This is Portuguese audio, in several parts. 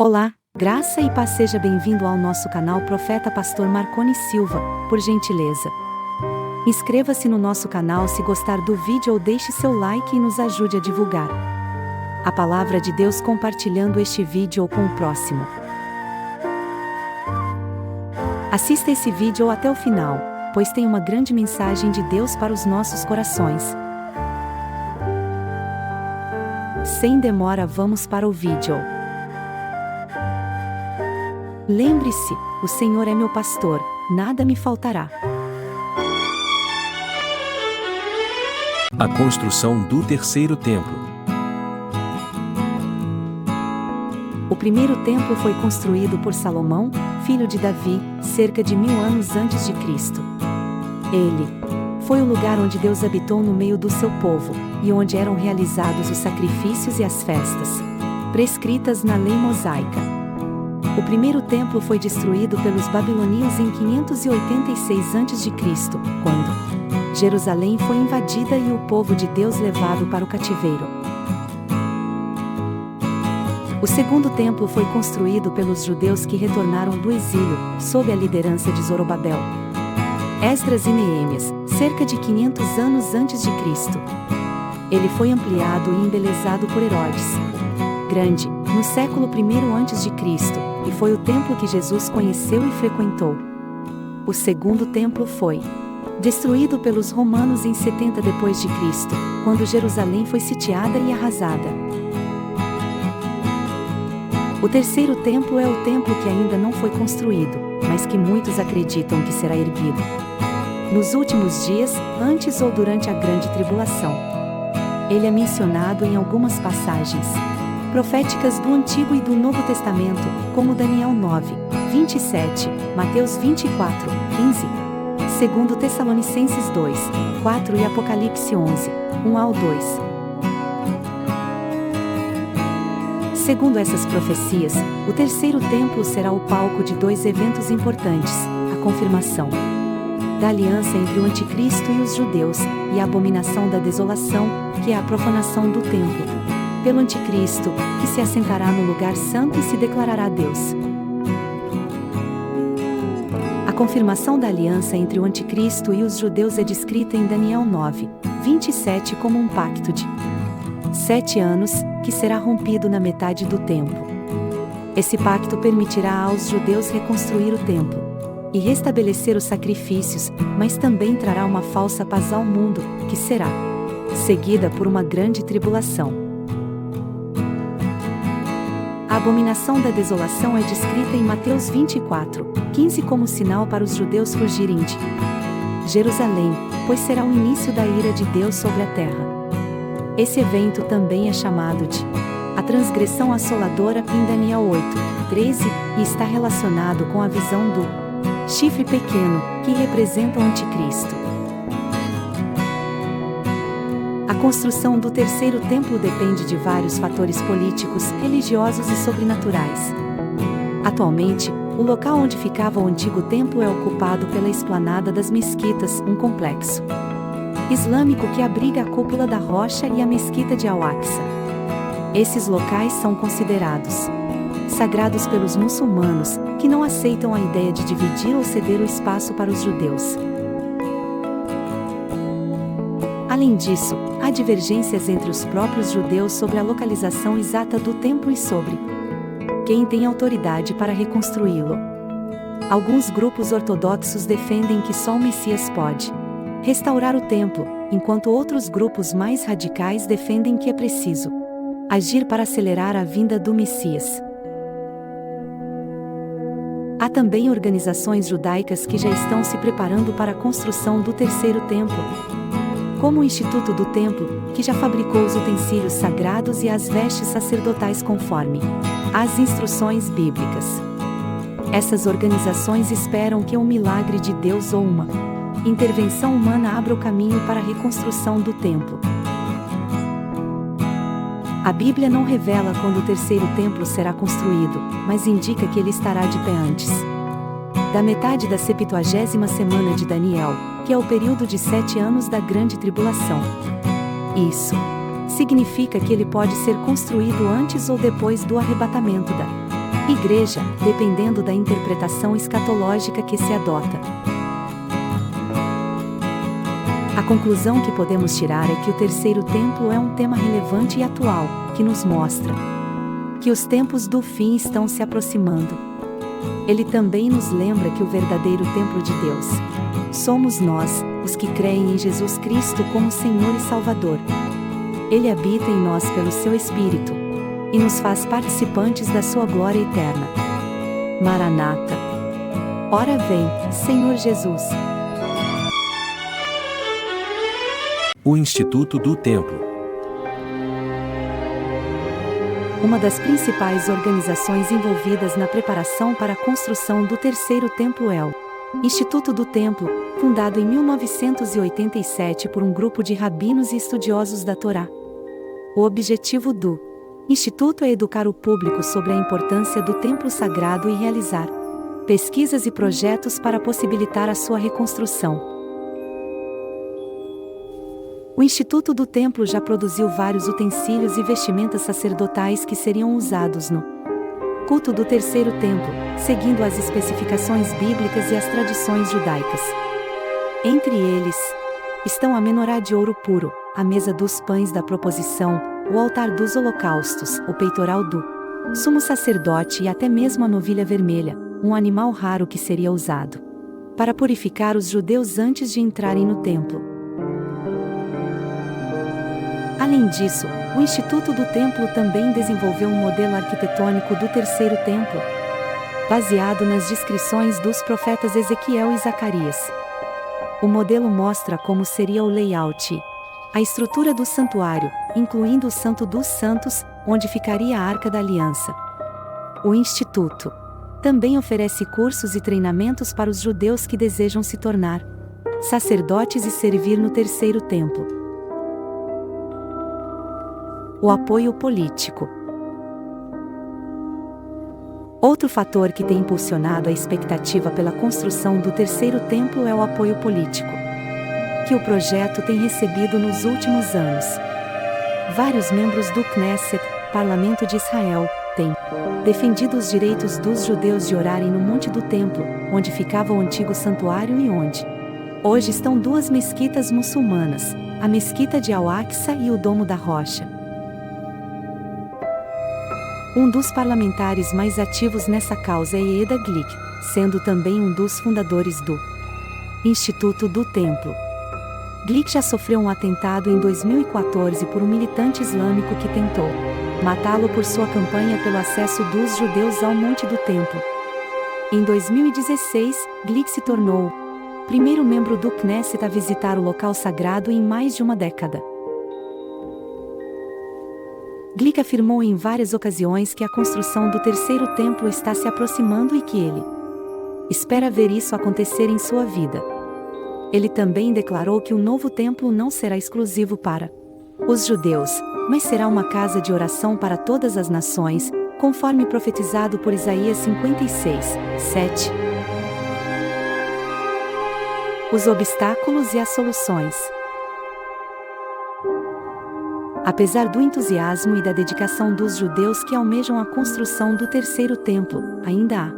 Olá, graça e paz, seja bem-vindo ao nosso canal Profeta Pastor Marconi Silva, por gentileza. Inscreva-se no nosso canal se gostar do vídeo ou deixe seu like e nos ajude a divulgar a palavra de Deus compartilhando este vídeo ou com o próximo. Assista esse vídeo até o final, pois tem uma grande mensagem de Deus para os nossos corações. Sem demora, vamos para o vídeo. Lembre-se, o Senhor é meu pastor, nada me faltará. A construção do terceiro templo. O primeiro templo foi construído por Salomão, filho de Davi, cerca de 1000 anos antes de Cristo. Ele foi o lugar onde Deus habitou no meio do seu povo, e onde eram realizados os sacrifícios e as festas prescritas na lei mosaica. O primeiro templo foi destruído pelos babilônios em 586 a.C., quando Jerusalém foi invadida e o povo de Deus levado para o cativeiro. O segundo templo foi construído pelos judeus que retornaram do exílio, sob a liderança de Zorobabel, Esdras e Neemias, cerca de 500 anos antes de Cristo. Ele foi ampliado e embelezado por Herodes Grande, no século I a.C., e foi o templo que Jesus conheceu e frequentou. O segundo templo foi destruído pelos romanos em 70 d.C., quando Jerusalém foi sitiada e arrasada. O terceiro templo é o templo que ainda não foi construído, mas que muitos acreditam que será erguido nos últimos dias, antes ou durante a grande tribulação. Ele é mencionado em algumas passagens proféticas do Antigo e do Novo Testamento, como Daniel 9, 27, Mateus 24, 15, 2 Tessalonicenses 2, 4 e Apocalipse 11, 1 ao 2. Segundo essas profecias, o terceiro templo será o palco de dois eventos importantes: a confirmação da aliança entre o anticristo e os judeus, e a abominação da desolação, que é a profanação do templo pelo anticristo, que se assentará no lugar santo e se declarará Deus. A confirmação da aliança entre o anticristo e os judeus é descrita em Daniel 9, 27 como um pacto de 7 anos, que será rompido na metade do tempo. Esse pacto permitirá aos judeus reconstruir o templo e restabelecer os sacrifícios, mas também trará uma falsa paz ao mundo, que será seguida por uma grande tribulação. A abominação da desolação é descrita em Mateus 24, 15 como sinal para os judeus fugirem de Jerusalém, pois será o início da ira de Deus sobre a terra. Esse evento também é chamado de a transgressão assoladora em Daniel 8, 13, e está relacionado com a visão do chifre pequeno, que representa o anticristo. A construção do terceiro templo depende de vários fatores políticos, religiosos e sobrenaturais. Atualmente, o local onde ficava o antigo templo é ocupado pela Esplanada das Mesquitas, um complexo islâmico que abriga a Cúpula da Rocha e a Mesquita de Al-Aqsa. Esses locais são considerados sagrados pelos muçulmanos, que não aceitam a ideia de dividir ou ceder o espaço para os judeus. Além disso, há divergências entre os próprios judeus sobre a localização exata do templo e sobre quem tem autoridade para reconstruí-lo. Alguns grupos ortodoxos defendem que só o Messias pode restaurar o templo, enquanto outros grupos mais radicais defendem que é preciso agir para acelerar a vinda do Messias. Há também organizações judaicas que já estão se preparando para a construção do terceiro templo, como o Instituto do Templo, que já fabricou os utensílios sagrados e as vestes sacerdotais conforme as instruções bíblicas. Essas organizações esperam que um milagre de Deus ou uma intervenção humana abra o caminho para a reconstrução do templo. A Bíblia não revela quando o terceiro templo será construído, mas indica que ele estará de pé antes da metade da 70ª semana de Daniel, que é o período de 7 anos da grande tribulação. Isso significa que ele pode ser construído antes ou depois do arrebatamento da Igreja, dependendo da interpretação escatológica que se adota. A conclusão que podemos tirar é que o terceiro templo é um tema relevante e atual, que nos mostra que os tempos do fim estão se aproximando. Ele também nos lembra que o verdadeiro templo de Deus somos nós, os que creem em Jesus Cristo como Senhor e Salvador. Ele habita em nós pelo seu Espírito e nos faz participantes da sua glória eterna. Maranata. Ora vem, Senhor Jesus. O Instituto do Templo. Uma das principais organizações envolvidas na preparação para a construção do terceiro templo é o Instituto do Templo, fundado em 1987 por um grupo de rabinos e estudiosos da Torá. O objetivo do Instituto é educar o público sobre a importância do templo sagrado e realizar pesquisas e projetos para possibilitar a sua reconstrução. O Instituto do Templo já produziu vários utensílios e vestimentas sacerdotais que seriam usados no culto do terceiro templo, seguindo as especificações bíblicas e as tradições judaicas. Entre eles estão a menorá de ouro puro, a mesa dos pães da proposição, o altar dos holocaustos, o peitoral do sumo sacerdote e até mesmo a novilha vermelha, um animal raro que seria usado para purificar os judeus antes de entrarem no templo. Além disso, o Instituto do Templo também desenvolveu um modelo arquitetônico do terceiro templo, baseado nas descrições dos profetas Ezequiel e Zacarias. O modelo mostra como seria o layout e a estrutura do santuário, incluindo o Santo dos Santos, onde ficaria a Arca da Aliança. O Instituto também oferece cursos e treinamentos para os judeus que desejam se tornar sacerdotes e servir no terceiro templo. O apoio político. Outro fator que tem impulsionado a expectativa pela construção do terceiro templo é o apoio político que o projeto tem recebido nos últimos anos. Vários membros do Knesset, Parlamento de Israel, têm defendido os direitos dos judeus de orarem no Monte do Templo, onde ficava o antigo santuário e onde hoje estão duas mesquitas muçulmanas, a Mesquita de Al-Aqsa e o Domo da Rocha. Um dos parlamentares mais ativos nessa causa é Yehuda Glick, sendo também um dos fundadores do Instituto do Templo. Glick já sofreu um atentado em 2014 por um militante islâmico que tentou matá-lo por sua campanha pelo acesso dos judeus ao Monte do Templo. Em 2016, Glick se tornou o primeiro membro do Knesset a visitar o local sagrado em mais de uma década. Glick afirmou em várias ocasiões que a construção do terceiro templo está se aproximando e que ele espera ver isso acontecer em sua vida. Ele também declarou que o novo templo não será exclusivo para os judeus, mas será uma casa de oração para todas as nações, conforme profetizado por Isaías 56, 7. Os obstáculos e as soluções. Apesar do entusiasmo e da dedicação dos judeus que almejam a construção do terceiro templo, ainda há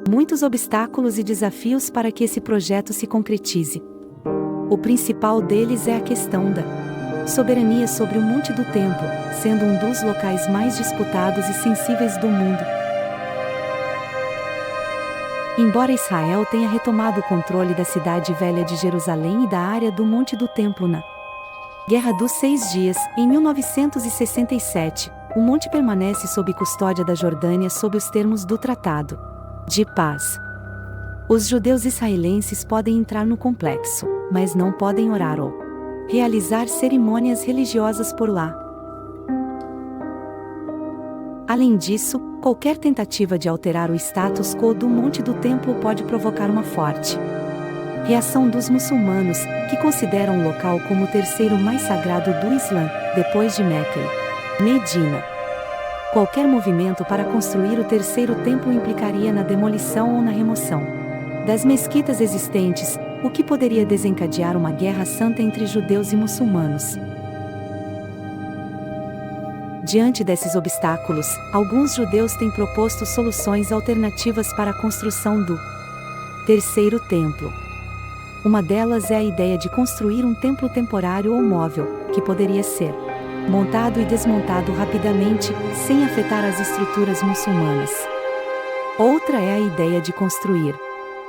muitos obstáculos e desafios para que esse projeto se concretize. O principal deles é a questão da soberania sobre o Monte do Templo, sendo um dos locais mais disputados e sensíveis do mundo. Embora Israel tenha retomado o controle da cidade velha de Jerusalém e da área do Monte do Templo na Guerra dos 6 Dias, em 1967, o monte permanece sob custódia da Jordânia sob os termos do Tratado de Paz. Os judeus israelenses podem entrar no complexo, mas não podem orar ou realizar cerimônias religiosas por lá. Além disso, qualquer tentativa de alterar o status quo do Monte do Templo pode provocar uma forte reação dos muçulmanos, que consideram o local como o terceiro mais sagrado do Islã, depois de Meca e Medina. Qualquer movimento para construir o terceiro templo implicaria na demolição ou na remoção das mesquitas existentes, o que poderia desencadear uma guerra santa entre judeus e muçulmanos. Diante desses obstáculos, alguns judeus têm proposto soluções alternativas para a construção do terceiro templo. Uma delas é a ideia de construir um templo temporário ou móvel, que poderia ser montado e desmontado rapidamente, sem afetar as estruturas muçulmanas. Outra é a ideia de construir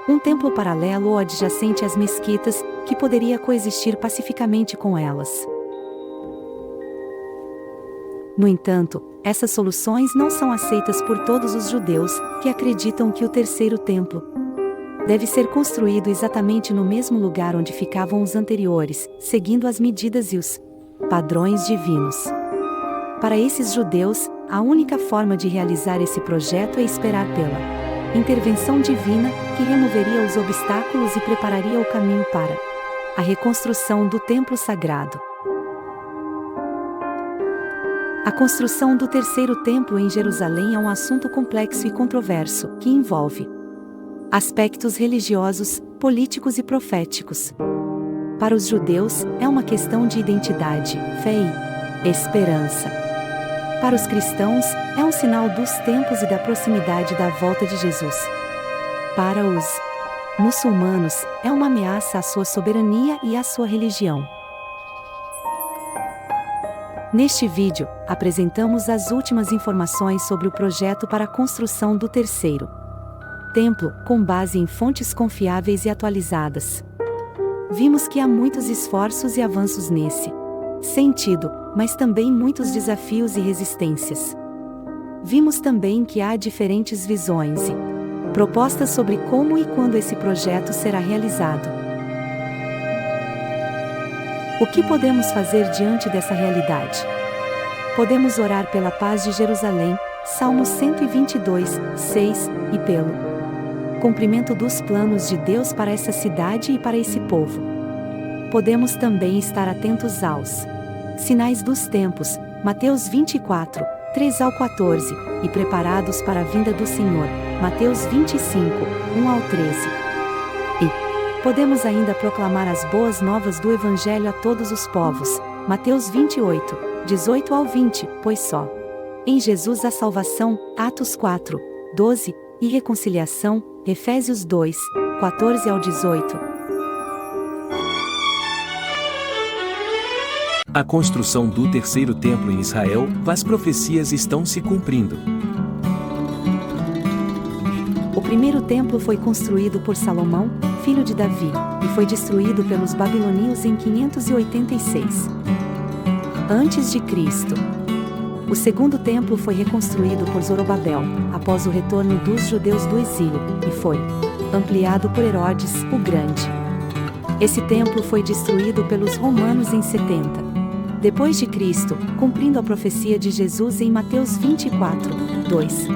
um templo paralelo ou adjacente às mesquitas, que poderia coexistir pacificamente com elas. No entanto, essas soluções não são aceitas por todos os judeus, que acreditam que o terceiro templo deve ser construído exatamente no mesmo lugar onde ficavam os anteriores, seguindo as medidas e os padrões divinos. Para esses judeus, a única forma de realizar esse projeto é esperar pela intervenção divina, que removeria os obstáculos e prepararia o caminho para a reconstrução do templo sagrado. A construção do terceiro templo em Jerusalém é um assunto complexo e controverso, que envolve aspectos religiosos, políticos e proféticos. Para os judeus, é uma questão de identidade, fé e esperança. Para os cristãos, é um sinal dos tempos e da proximidade da volta de Jesus. Para os muçulmanos, é uma ameaça à sua soberania e à sua religião. Neste vídeo, apresentamos as últimas informações sobre o projeto para a construção do terceiro templo, com base em fontes confiáveis e atualizadas. Vimos que há muitos esforços e avanços nesse sentido, mas também muitos desafios e resistências. Vimos também que há diferentes visões e propostas sobre como e quando esse projeto será realizado. O que podemos fazer diante dessa realidade? Podemos orar pela paz de Jerusalém, Salmos 122, 6, e pelo cumprimento dos planos de Deus para essa cidade e para esse povo. Podemos também estar atentos aos sinais dos tempos, Mateus 24, 3 ao 14, e preparados para a vinda do Senhor, Mateus 25, 1 ao 13. E podemos ainda proclamar as boas novas do Evangelho a todos os povos, Mateus 28, 18 ao 20, pois só em Jesus há salvação, Atos 4, 12, e reconciliação, Efésios 2, 14 ao 18. A construção do terceiro templo em Israel, as profecias estão se cumprindo. O primeiro templo foi construído por Salomão, filho de Davi, e foi destruído pelos babilônios em 586 a.C. O segundo templo foi reconstruído por Zorobabel, após o retorno dos judeus do exílio, e foi ampliado por Herodes, o Grande. Esse templo foi destruído pelos romanos em 70 depois de Cristo, cumprindo a profecia de Jesus em Mateus 24, 2.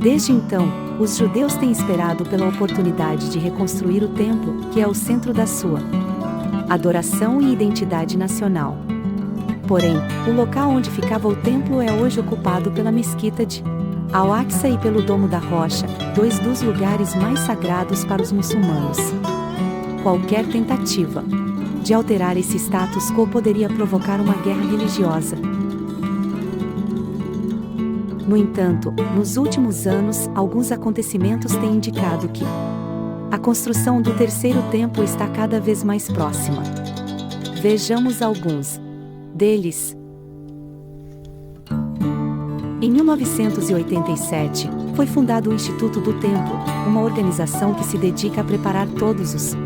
Desde então, os judeus têm esperado pela oportunidade de reconstruir o templo, que é o centro da sua adoração e identidade nacional. Porém, o local onde ficava o templo é hoje ocupado pela mesquita de Al-Aqsa e pelo Domo da Rocha, dois dos lugares mais sagrados para os muçulmanos. Qualquer tentativa de alterar esse status quo poderia provocar uma guerra religiosa. No entanto, nos últimos anos, alguns acontecimentos têm indicado que a construção do terceiro templo está cada vez mais próxima. Vejamos alguns deles. Em 1987, foi fundado o Instituto do Templo, uma organização que se dedica a preparar todos os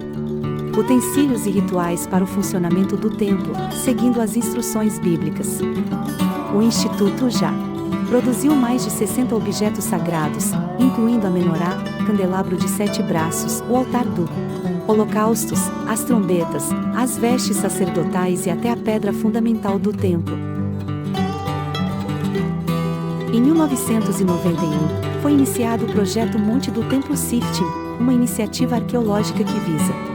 utensílios e rituais para o funcionamento do templo, seguindo as instruções bíblicas. O Instituto já produziu mais de 60 objetos sagrados, incluindo a menorá, candelabro de 7 braços, o altar do holocaustos, as trombetas, as vestes sacerdotais e até a pedra fundamental do templo. Em 1991, foi iniciado o projeto Monte do Templo Siftim, uma iniciativa arqueológica que visa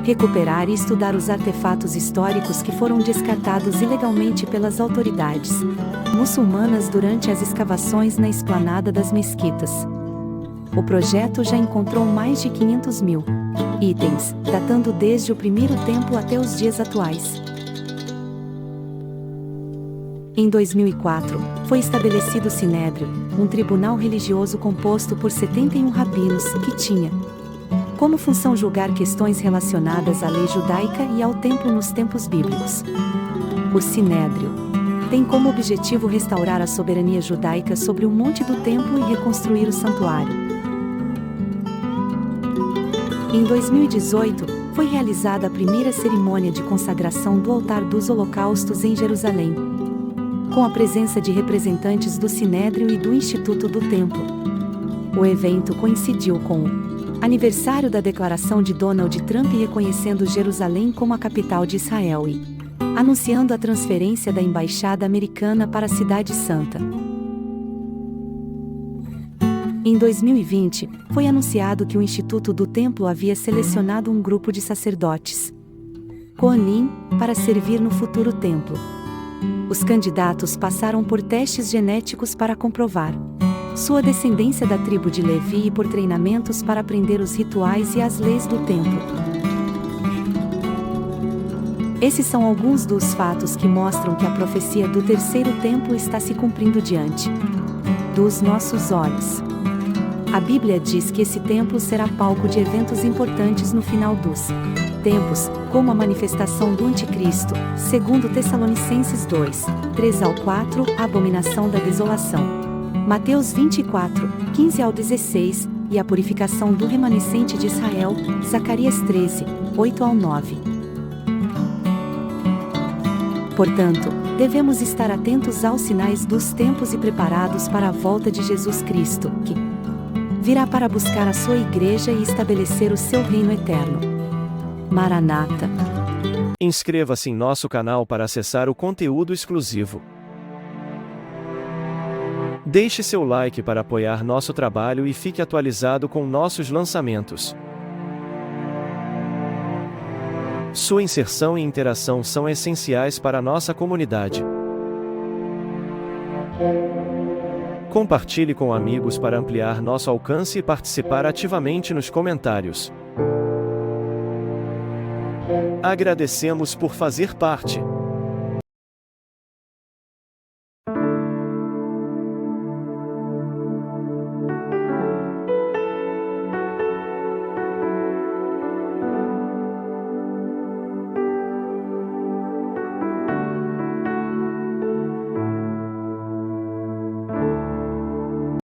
recuperar e estudar os artefatos históricos que foram descartados ilegalmente pelas autoridades muçulmanas durante as escavações na esplanada das mesquitas. O projeto já encontrou mais de 500 mil itens, datando desde o primeiro templo até os dias atuais. Em 2004, foi estabelecido o Sinédrio, um tribunal religioso composto por 71 rabinos, que tinha como função julgar questões relacionadas à lei judaica e ao templo nos tempos bíblicos. O Sinédrio tem como objetivo restaurar a soberania judaica sobre o monte do templo e reconstruir o santuário. Em 2018, foi realizada a primeira cerimônia de consagração do altar dos holocaustos em Jerusalém, com a presença de representantes do Sinédrio e do Instituto do Templo. O evento coincidiu com o aniversário da declaração de Donald Trump reconhecendo Jerusalém como a capital de Israel e anunciando a transferência da embaixada americana para a Cidade Santa. Em 2020, foi anunciado que o Instituto do Templo havia selecionado um grupo de sacerdotes Koanim para servir no futuro templo. Os candidatos passaram por testes genéticos para comprovar sua descendência da tribo de Levi e por treinamentos para aprender os rituais e as leis do templo. Esses são alguns dos fatos que mostram que a profecia do terceiro templo está se cumprindo diante dos nossos olhos. A Bíblia diz que esse templo será palco de eventos importantes no final dos tempos, como a manifestação do Anticristo, segundo Tessalonicenses 2, 3-4, a abominação da desolação. Mateus 24, 15-16, e a purificação do remanescente de Israel, Zacarias 13, 8-9. Portanto, devemos estar atentos aos sinais dos tempos e preparados para a volta de Jesus Cristo, que virá para buscar a sua igreja e estabelecer o seu reino eterno. Maranata. Inscreva-se em nosso canal para acessar o conteúdo exclusivo. Deixe seu like para apoiar nosso trabalho e fique atualizado com nossos lançamentos. Sua inserção e interação são essenciais para a nossa comunidade. Compartilhe com amigos para ampliar nosso alcance e participar ativamente nos comentários. Agradecemos por fazer parte.